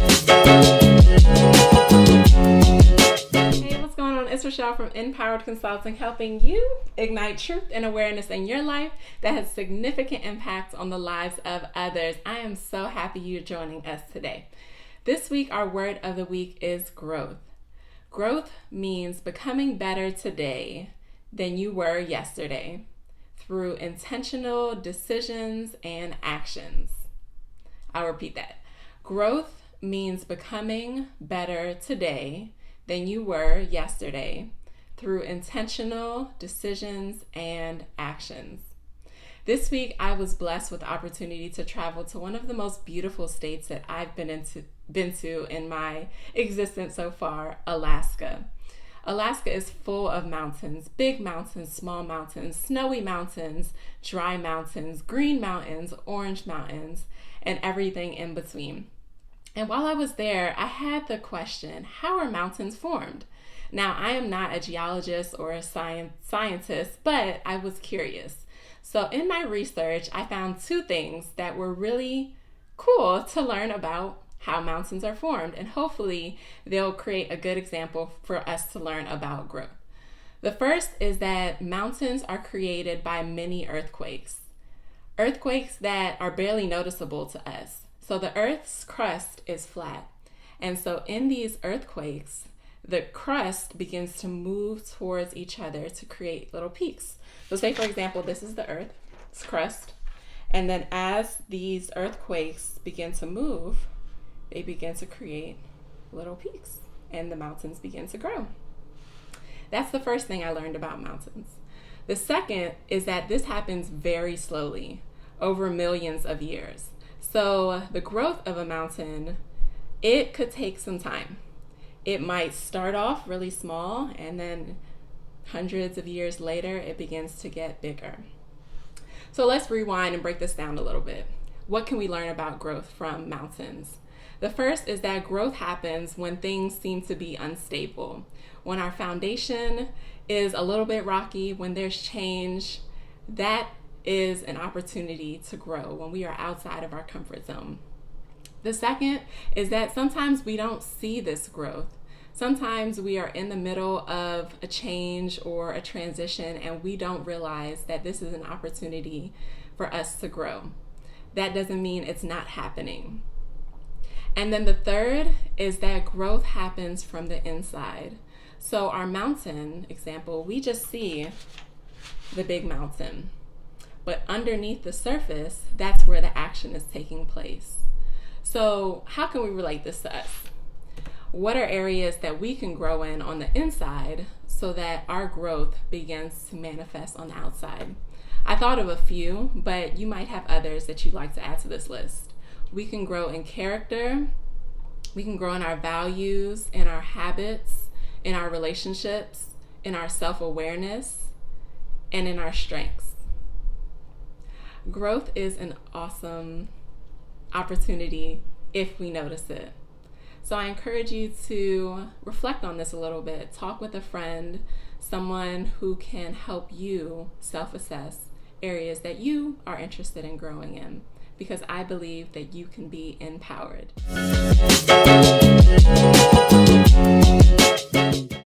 Hey, what's going on? It's Rochelle from Empowered Consulting, helping you ignite truth and awareness in your life that has significant impact on the lives of others. I am so happy you're joining us today. This week, our word of the week is growth. Growth means becoming better today than you were yesterday through intentional decisions and actions. I'll repeat that. Growth means becoming better today than you were yesterday through intentional decisions and actions. This week, I was blessed with the opportunity to travel to one of the most beautiful states that I've been to in my existence so far, Alaska. Alaska is full of mountains, big mountains, small mountains, snowy mountains, dry mountains, green mountains, orange mountains, and everything in between. And while I was there, I had the question, how are mountains formed? Now, I am not a geologist or a scientist, but I was curious. So in my research, I found two things that were really cool to learn about how mountains are formed, and hopefully they'll create a good example for us to learn about growth. The first is that mountains are created by many earthquakes that are barely noticeable to us. So the Earth's crust is flat, and so in these earthquakes, the crust begins to move towards each other to create little peaks. So say, for example, this is the Earth's crust, and then as these earthquakes begin to move, they begin to create little peaks, and the mountains begin to grow. That's the first thing I learned about mountains. The second is that this happens very slowly, over millions of years. So the growth of a mountain, it could take some time. It might start off really small, and then hundreds of years later, it begins to get bigger. So let's rewind and break this down a little bit. What can we learn about growth from mountains? The first is that growth happens when things seem to be unstable. When our foundation is a little bit rocky, when there's change, that is an opportunity to grow when we are outside of our comfort zone. The second is that sometimes we don't see this growth. Sometimes we are in the middle of a change or a transition, and we don't realize that this is an opportunity for us to grow. That doesn't mean it's not happening. And then the third is that growth happens from the inside. So our mountain example, we just see the big mountain. But underneath the surface, that's where the action is taking place. So how can we relate this to us? What are areas that we can grow in on the inside so that our growth begins to manifest on the outside? I thought of a few, but you might have others that you'd like to add to this list. We can grow in character, we can grow in our values, in our habits, in our relationships, in our self-awareness, and in our strengths. Growth is an awesome opportunity if we notice it. So I encourage you to reflect on this a little bit. Talk with a friend, someone who can help you self-assess areas that you are interested in growing in, because I believe that you can be empowered.